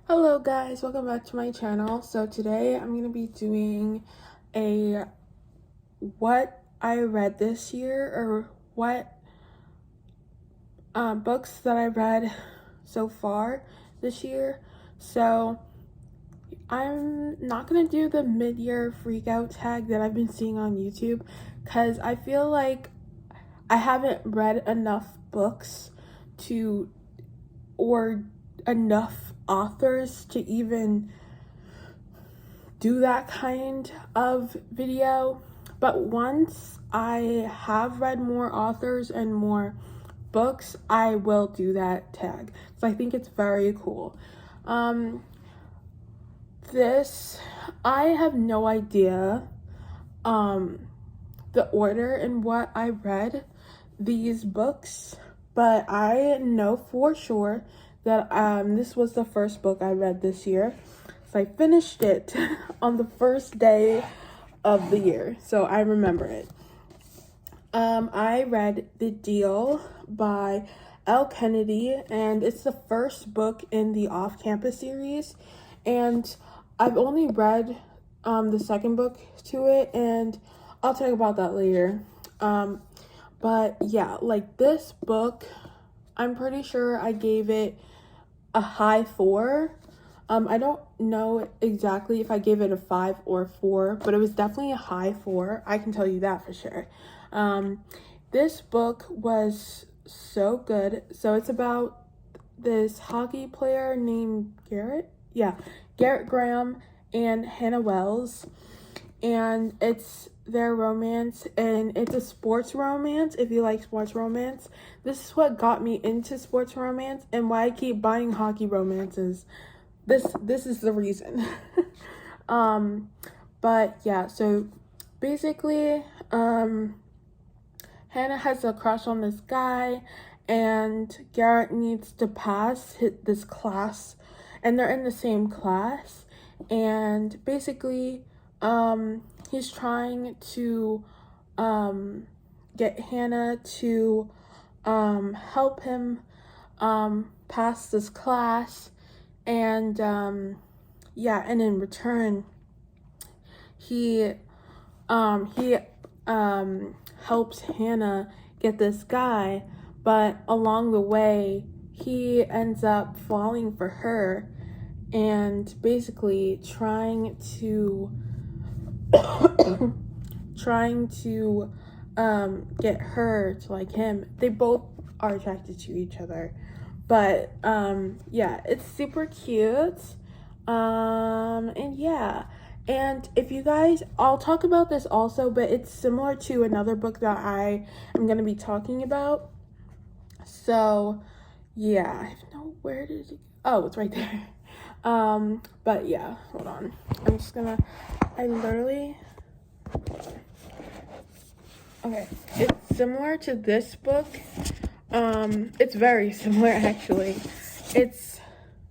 Hello guys, welcome back to my channel. So today I'm going to be doing a what I read this year, or what books that I read so far this year. So I'm not going to do the mid-year freakout tag that I've been seeing on YouTube, because I feel like I haven't read enough books to, or enough authors to even do that kind of video. But once I have read more authors and more books, I will do that tag. So I think it's very cool. I have no idea the order in what I read these books, but I know for sure that this was the first book I read this year. So I finished it on the first day of the year, so I remember it. I read The Deal by Elle Kennedy, and it's the first book in the Off-Campus series, and I've only read the second book to it, and I'll talk about that later. But yeah, like this book, I'm pretty sure I gave it a high 4. I don't know exactly if I gave it a 5 or 4, but it was definitely a high 4. I can tell you that for sure. This book was so good. So it's about this hockey player named Garrett. Yeah, Garrett Graham and Hannah Wells. And it's their romance, and it's a sports romance. If you like sports romance, this is what got me into sports romance and why I keep buying hockey romances. This is the reason. But yeah, so basically Hannah has a crush on this guy, and Garrett needs to pass this class, and they're in the same class, and basically he's trying to get Hannah to help him pass this class, and yeah, and in return he helps Hannah get this guy, but along the way he ends up falling for her and basically trying to get her to like him. They both are attracted to each other, but yeah, it's super cute. And yeah, and if you guys, I'll talk about this also, but it's similar to another book that I am going to be talking about. So yeah, I don't know, where did it, oh, it's right there. But yeah, hold on, I'm just gonna, I literally, okay, it's similar to this book. It's very similar actually. It's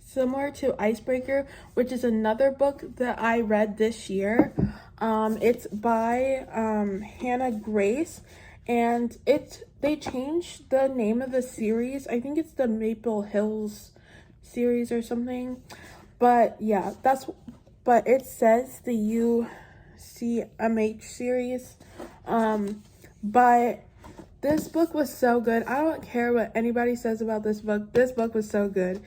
similar to Icebreaker, which is another book that I read this year. It's by Hannah Grace, and they changed the name of the series. I think it's the Maple Hills series or something. But yeah, but it says the UCMH series. But this book was so good. I don't care what anybody says about this book. This book was so good.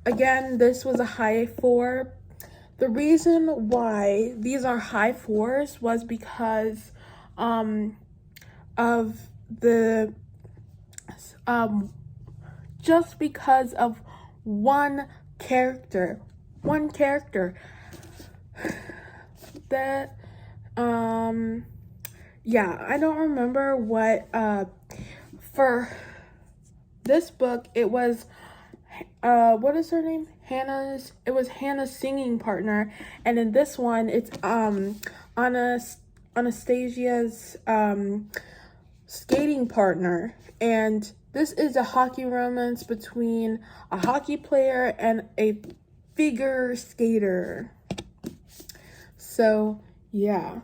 Again, this was a high 4. The reason why these are high 4s was because of the just because of one character that yeah, I don't remember what for this book it was what is her name? It was Hannah's singing partner, and in this one it's Anastasia's skating partner, and this is a hockey romance between a hockey player and a figure skater. So yeah,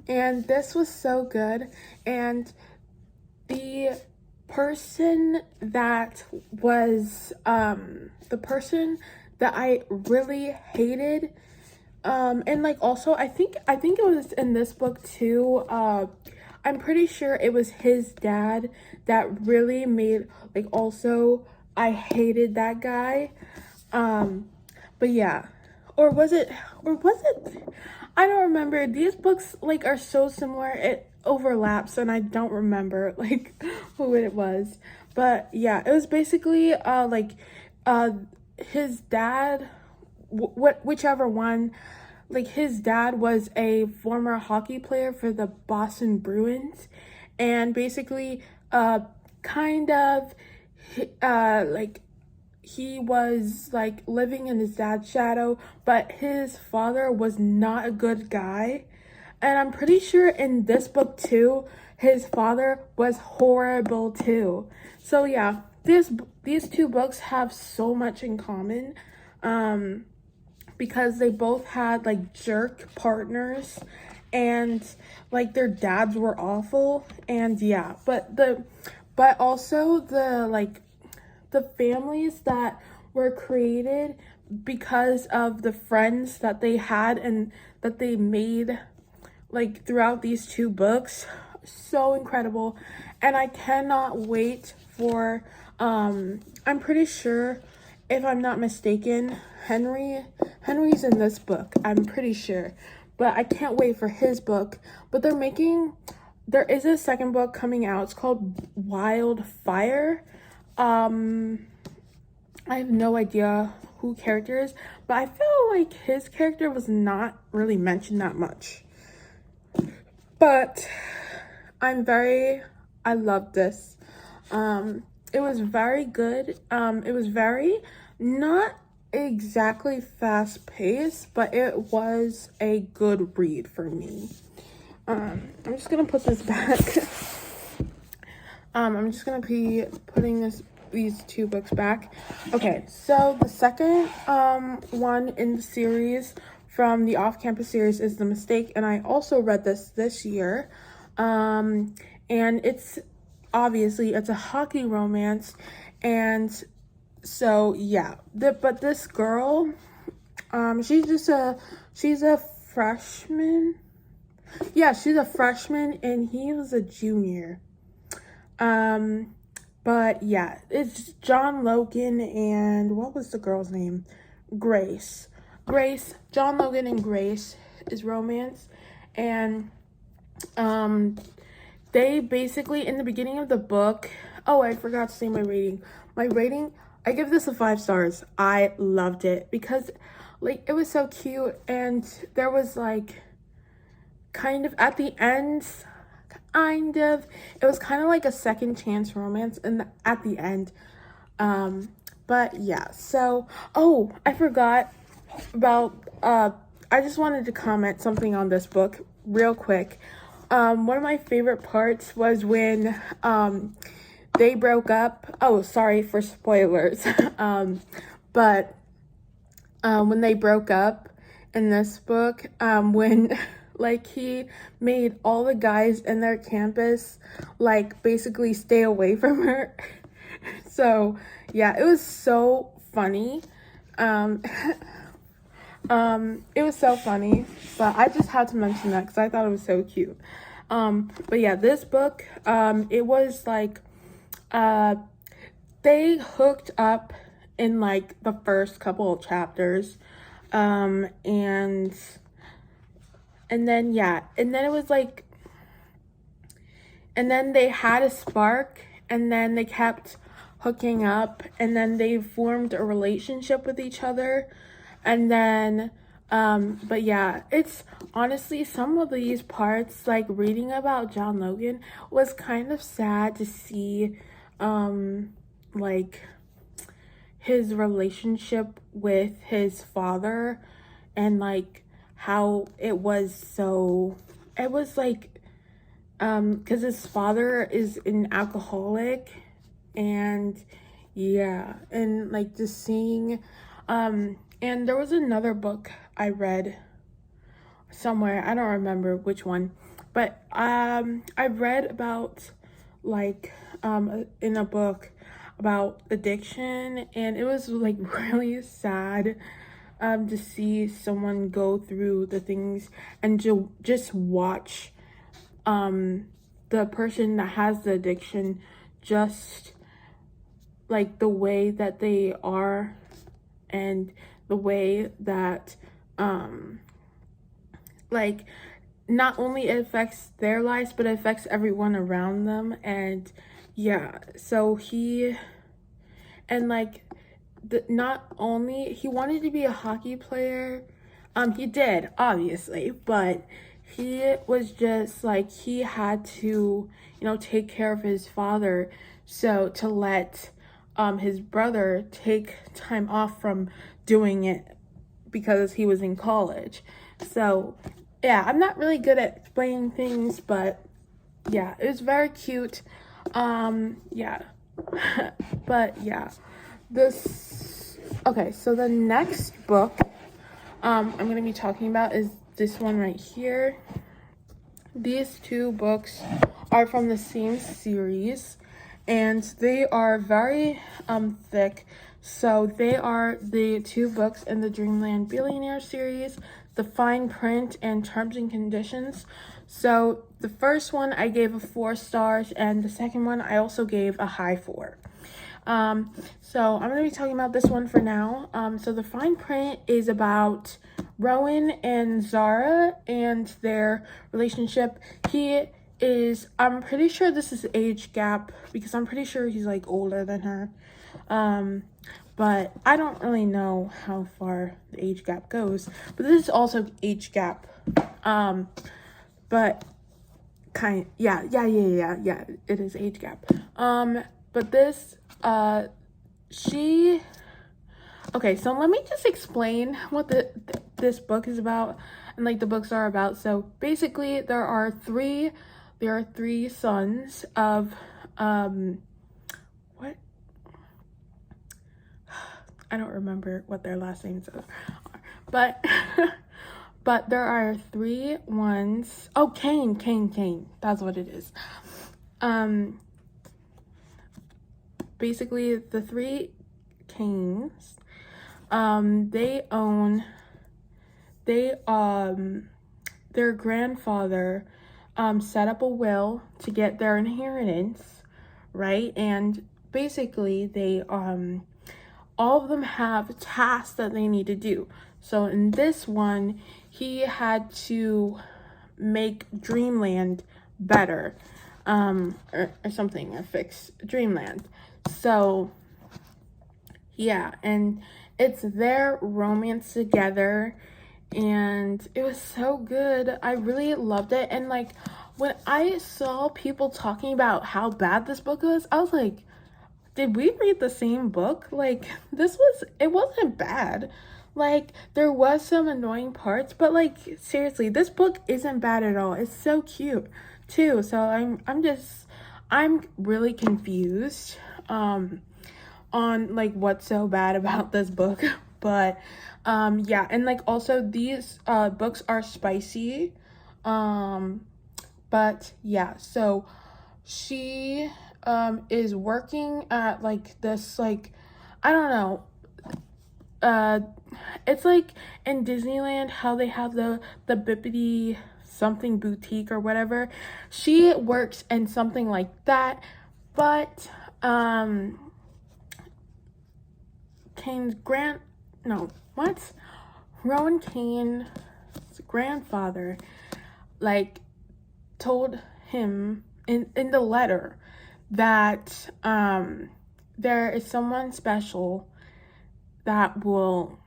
and this was so good, and the person that that I really hated. And like also I think it was in this book too. I'm pretty sure it was his dad that really made, like, also I hated that guy. But yeah. Or was it I don't remember. These books like are so similar. It overlaps and I don't remember like who it was. But yeah, it was basically uh his dad, whichever one, like his dad was a former hockey player for the Boston Bruins, and basically kind of like he was like living in his dad's shadow, but his father was not a good guy. And I'm pretty sure in this book too, his father was horrible too. So yeah, these two books have so much in common. Because they both had like jerk partners, and like their dads were awful. And yeah, but also the families that were created because of the friends that they had and that they made like throughout these two books, so incredible. And I cannot wait for I'm pretty sure, if I'm not mistaken, Henry's in this book, I'm pretty sure, but I can't wait for his book. But there is a second book coming out. It's called Wildfire. I have no idea who character is, but I feel like his character was not really mentioned that much. But I love this. It was very good. It was very, not exactly fast paced, but it was a good read for me. I'm just gonna put this back. I'm just gonna be putting these two books back. Okay, so the second one in the series from the off-campus series is The Mistake, and I also read this year. And it's obviously it's a hockey romance, and so yeah. But this girl, she's a freshman. Yeah, she's a freshman and he was a junior. But yeah, it's John Logan and what was the girl's name? Grace. John Logan and Grace is romance. And they basically, in the beginning of the book, oh, I forgot to say my rating. I give this a 5 stars. I loved it because like it was so cute, and there was like kind of at the end, it was kind of like a second chance romance at the end. But yeah, so I forgot about I just wanted to comment something on this book real quick. One of my favorite parts was when they broke up. Oh, sorry for spoilers. But when they broke up in this book, when like he made all the guys in their campus like basically stay away from her. So yeah, it was so funny. It was so funny, but I just had to mention that because I thought it was so cute. But yeah, this book, it was like, they hooked up in like the first couple of chapters, and then yeah, and then it was like, and then they had a spark, and then they kept hooking up, and then they formed a relationship with each other. And then but yeah, it's honestly, some of these parts, like reading about John Logan, was kind of sad to see like his relationship with his father, and like how it was like because his father is an alcoholic. And yeah, and like just seeing and there was another book I read somewhere, I don't remember which one, but I read about like in a book about addiction, and it was like really sad to see someone go through the things and to just watch the person that has the addiction just like the way that they are and the way that like not only it affects their lives but it affects everyone around them. And yeah, so he and like not only he wanted to be a hockey player, he did obviously, but he was just like he had to, you know, take care of his father, so to let his brother take time off from doing it because he was in college. So yeah, I'm not really good at explaining things, but yeah, it was very cute. Yeah. But yeah, this okay, so the next book I'm gonna be talking about is this one right here. These two books are from the same series, and they are very thick. So they are the two books in the Dreamland Billionaire series, The Fine Print and Terms and Conditions. So the first one I gave a 4 stars, and the second one I also gave a high 4. So I'm going to be talking about this one for now. So The Fine Print is about Rowan and Zara and their relationship. I'm pretty sure this is age gap because I'm pretty sure he's like older than her. But I don't really know how far the age gap goes. But this is also age gap. But yeah, it is age gap. But this, okay, so let me just explain what this book is about and like the books are about. So basically there are three sons of, what? I don't remember what their last names are, but, but there are 3 ones. Oh, Cain, that's what it is. Basically the 3 Cains, their grandfather set up a will to get their inheritance, right? And basically they all of them have tasks that they need to do. So in this one, he had to make Dreamland better, or something, or fix Dreamland. So yeah, and it's their romance together, and it was so good. I really loved it. And like when I saw people talking about how bad this book was, I was like, did we read the same book? Like it wasn't bad. Like there was some annoying parts, but like seriously, this book isn't bad at all. It's so cute too. So I'm really confused on like what's so bad about this book. But yeah, and like also these books are spicy. But yeah, so she is working at like this, like, I don't know, it's like in Disneyland how they have the Bippity something boutique or whatever. She works in something like that, but Rowan Cain's grandfather like told him in the letter that there is someone special that will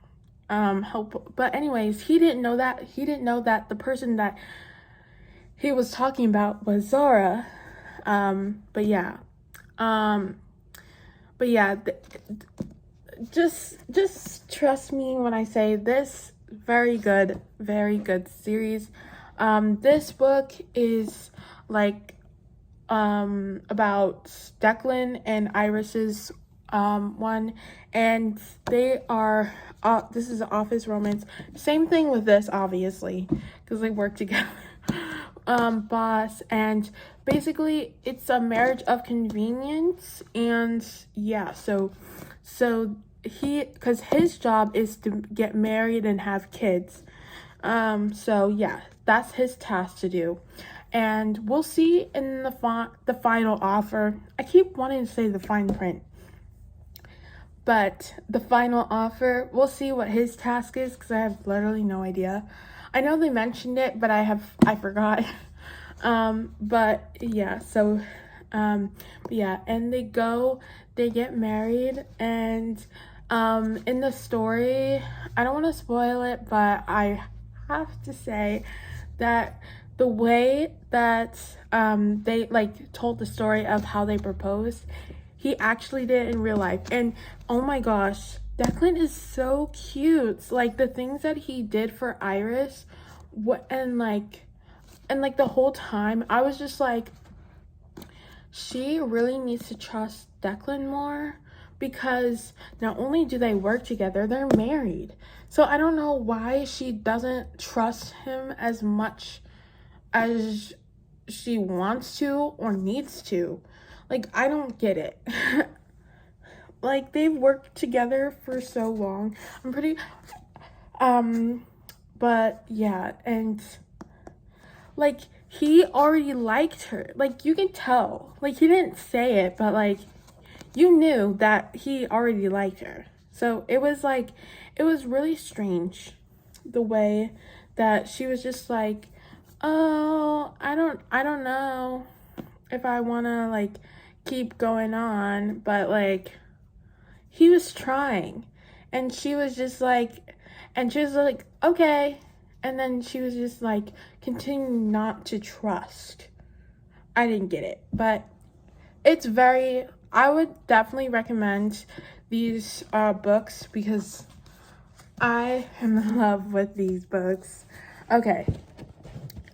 help. But anyways, he didn't know that the person that he was talking about was Zara. But yeah, just trust me when I say this. Very good series. This book is like about Declan and Iris's one, and they are this is an office romance. Same thing with this, obviously, because they work together. Boss, and basically it's a marriage of convenience. And yeah, so he, because his job is to get married and have kids. So yeah, that's his task to do. And we'll see in the final offer. I keep wanting to say the fine print, but the final offer, we'll see what his task is, because I have literally no idea. I know they mentioned it, but I forgot. But yeah, so yeah, and they get married. And in the story, I don't want to spoil it, but I have to say that the way that they like told the story of how they proposed, he actually did it in real life. And oh my gosh, Declan is so cute. Like the things that he did for Iris, and the whole time I was just like, she really needs to trust Declan more, because not only do they work together, they're married. So I don't know why she doesn't trust him as much as she wants to or needs to. Like, I don't get it. Like, they've worked together for so long. I'm pretty but yeah, and like, he already liked her. Like, you can tell. Like, he didn't say it, but like, you knew that he already liked her. So it was like, it was really strange the way that she was just like, oh, I don't know if I want to like keep going on, but like, he was trying. And she was just like, okay. And then she was just like continuing not to trust. I didn't get it, but I would definitely recommend these books, because I am in love with these books. Okay.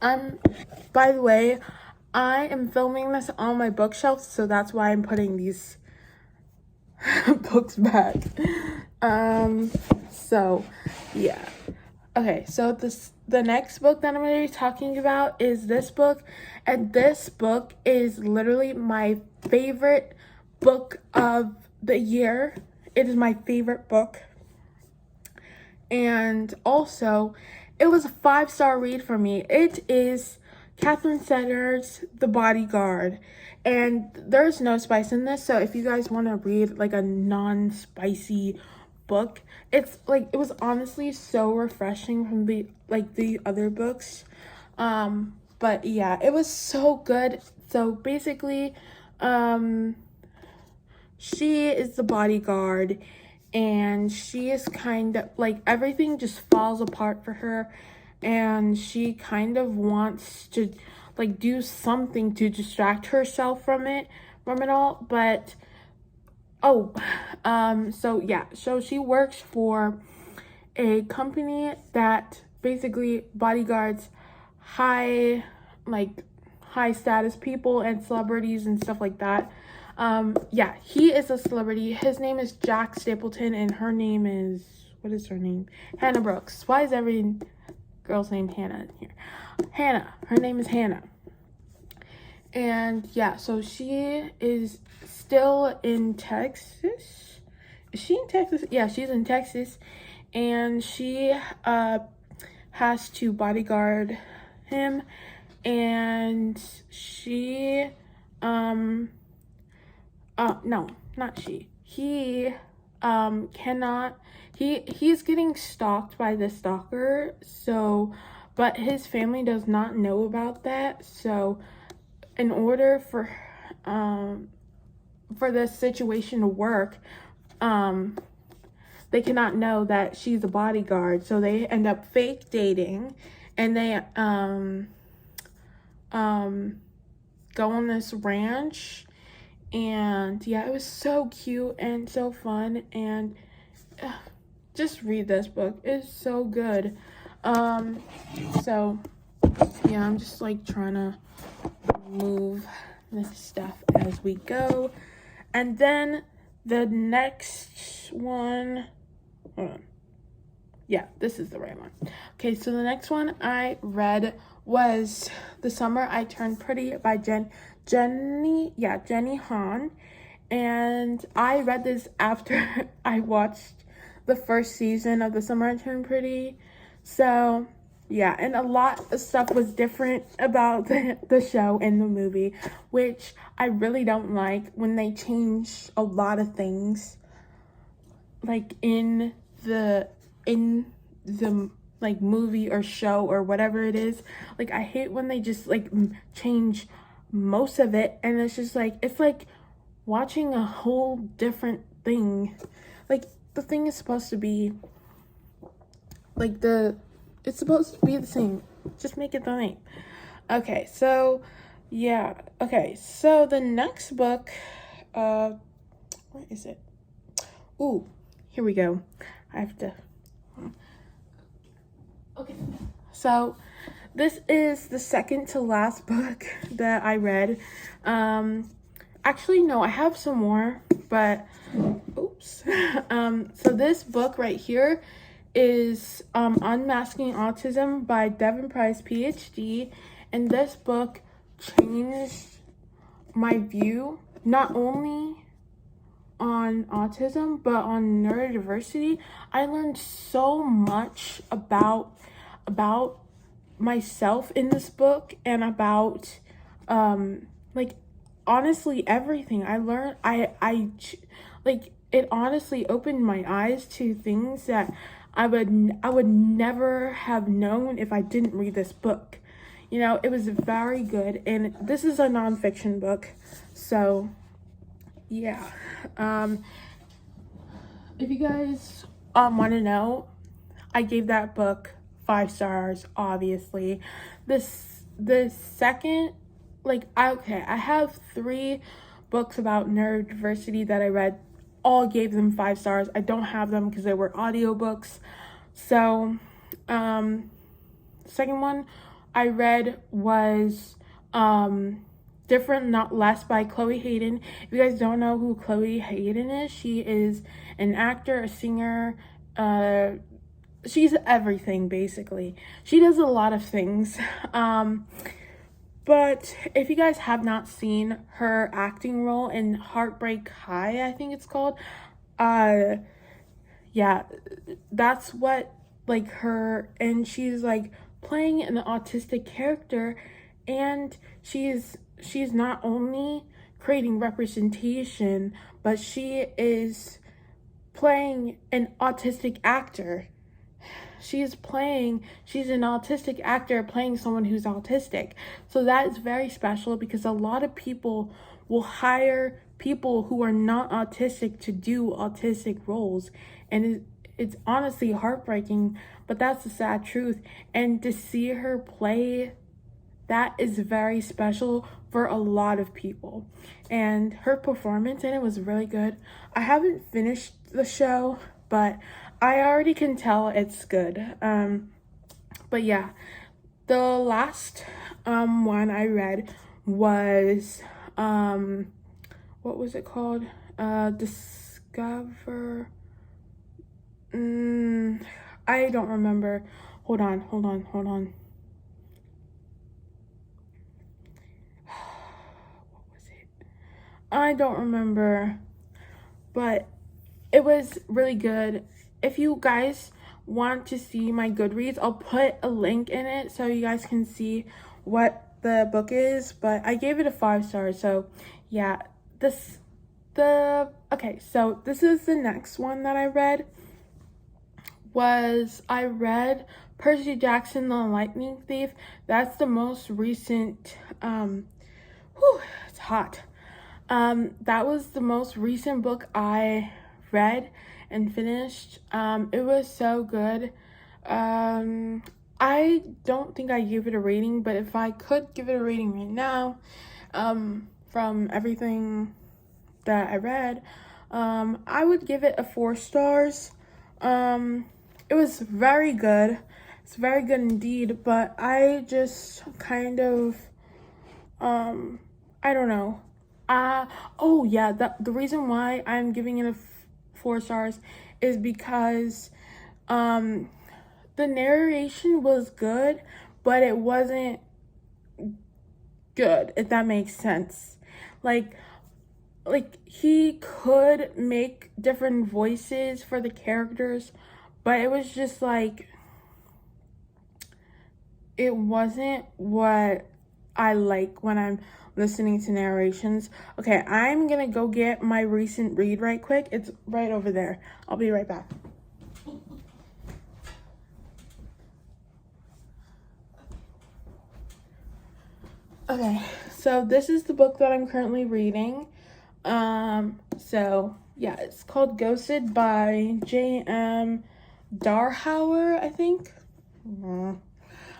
By the way, I am filming this on my bookshelf, so that's why I'm putting these books back. So yeah. Okay, so the next book that I'm going to be talking about is this book, and this book is literally my favorite book of the year. It is my favorite book, and also it was a 5-star read for me. It is Catherine Setter's The Bodyguard, and there's no spice in this, so if you guys want to read like a non-spicy book, it's like, it was honestly so refreshing from the other books. But yeah, it was so good. So basically, she is the bodyguard, and she is kind of like, everything just falls apart for her, and she kind of wants to like do something to distract herself from it all. But so yeah, so she works for a company that basically bodyguards high status people and celebrities and stuff like that. Yeah, he is a celebrity. His name is Jack Stapleton, and her name is, what is her name? Hannah Brooks. Why is every girl's name Hannah in here? Hannah. Her name is Hannah. And yeah, so she is still in Texas. Is she in Texas? Yeah, she's in Texas. And she has to bodyguard him. And she, no, not she. He cannot, he's getting stalked by the stalker. So, but his family does not know about that. So in order for this situation to work, they cannot know that she's a bodyguard, so they end up fake dating, and they go on this ranch. And yeah, it was so cute and so fun, and just read this book. It's so good. So yeah, I'm just like trying to move this stuff as we go. And then the next one, hold on. Yeah, this is the right one. Okay, so the next one I read was The Summer I Turned Pretty by Jenny Han. And I read this after I watched the first season of The Summer I Turned Pretty. So, yeah, and a lot of stuff was different about the show and the movie, which I really don't like when they change a lot of things, like in the like movie or show or whatever it is. Like, I hate when they just like change most of it, and it's just like, it's like watching a whole different thing. Like, the thing is supposed to be like it's supposed to be the same. Just make it the same. Okay, so yeah. Okay, so the next book, where is it? Ooh, here we go. I have to. Okay, so this is the second to last book that I read. Actually, no, I have some more, but oops. So this book right here is Unmasking Autism by Devin Price, PhD. And this book changed my view not only on autism but on neurodiversity. I learned so much about myself in this book, and about like honestly everything I learned. Like, it honestly opened my eyes to things that I would never have known if I didn't read this book. You know, it was very good, and this is a nonfiction book, so yeah. If you guys want to know, I gave that book 5 stars, obviously. The second, like, I have 3 books about neurodiversity that I read. All gave them 5 stars. I don't have them because they were audiobooks. So, second one I read was Different Not Less by Chloe Hayden. If you guys don't know who Chloe Hayden is, she is an actor, a singer, she's everything, basically. She does a lot of things. But if you guys have not seen her acting role in Heartbreak High, I think it's called, yeah, that's what, like, her, and she's like playing an autistic character, and she's not only creating representation, but she is playing an autistic actor. She's an autistic actor playing someone who's autistic. So that is very special, because a lot of people will hire people who are not autistic to do autistic roles. And it's honestly heartbreaking, but that's the sad truth. And to see her play that is very special for a lot of people. And her performance in it was really good. I haven't finished the show, but I already can tell it's good. But yeah, the last one I read was what was it called? Discover. I don't remember. Hold on. What was it? I don't remember, but it was really good. If you guys want to see my Goodreads, I'll put a link in it so you guys can see what the book is, but I gave it a 5 stars. So yeah, okay, so this is the next one that I read. I read Percy Jackson the Lightning Thief. That's the most recent, it's hot. That was the most recent book I read and finished. It was so good. I don't think I gave it a rating, but if I could give it a rating right now, from everything that I read, I would give it a 4 stars. It was very good. It's very good indeed, but I just kind of, I don't know. Oh yeah, the reason why I'm giving it a 4 stars is because The narration was good, but it wasn't good, if that makes sense. Like he could make different voices for the characters, but it was just like, it wasn't what I like when I'm listening to narrations. Okay, I'm gonna go get my recent read right quick. It's right over there. I'll be right back. Okay, so this is the book that I'm currently reading. So yeah, it's called Ghosted by J.M. Darhauer, I think.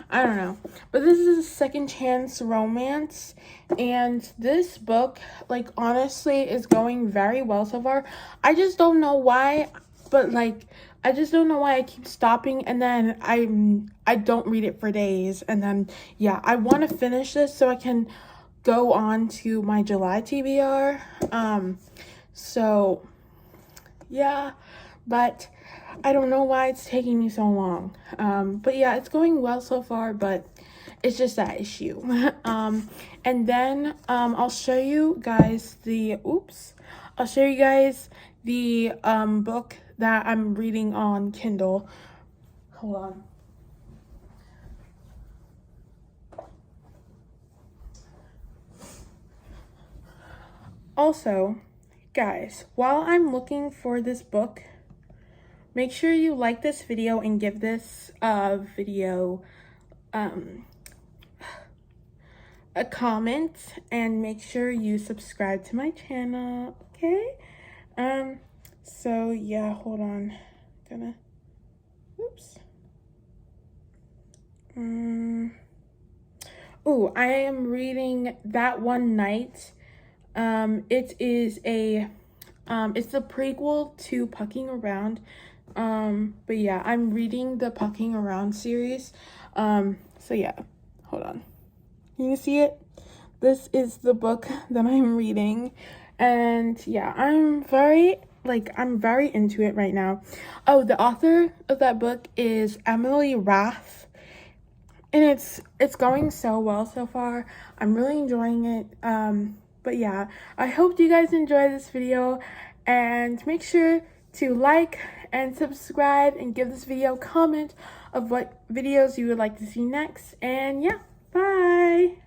I don't know, but this is a second chance romance, and this book, like, honestly, is going very well so far. I just don't know why, but like, I just don't know why I keep stopping, and then I don't read it for days, and then yeah, I want to finish this so I can go on to my July TBR. So yeah, but I don't know why it's taking me so long. But yeah, it's going well so far, but it's just that issue. And then I'll show you guys the book that I'm reading on Kindle. Hold on. Also, guys, while I'm looking for this book, make sure you like this video and give this video a comment, and make sure you subscribe to my channel, okay? So yeah, hold on. I am reading That One Night. It is it's the prequel to Pucking Around. But yeah, I'm reading the Pucking Around series. So yeah, hold on. Can you see it? This is the book that I'm reading, and yeah, I'm very into it right now. Oh, the author of that book is Emily Rath, and it's going so well so far. I'm really enjoying it. But yeah, I hope you guys enjoy this video, and make sure to like and subscribe and give this video a comment of what videos you would like to see next. And yeah, bye.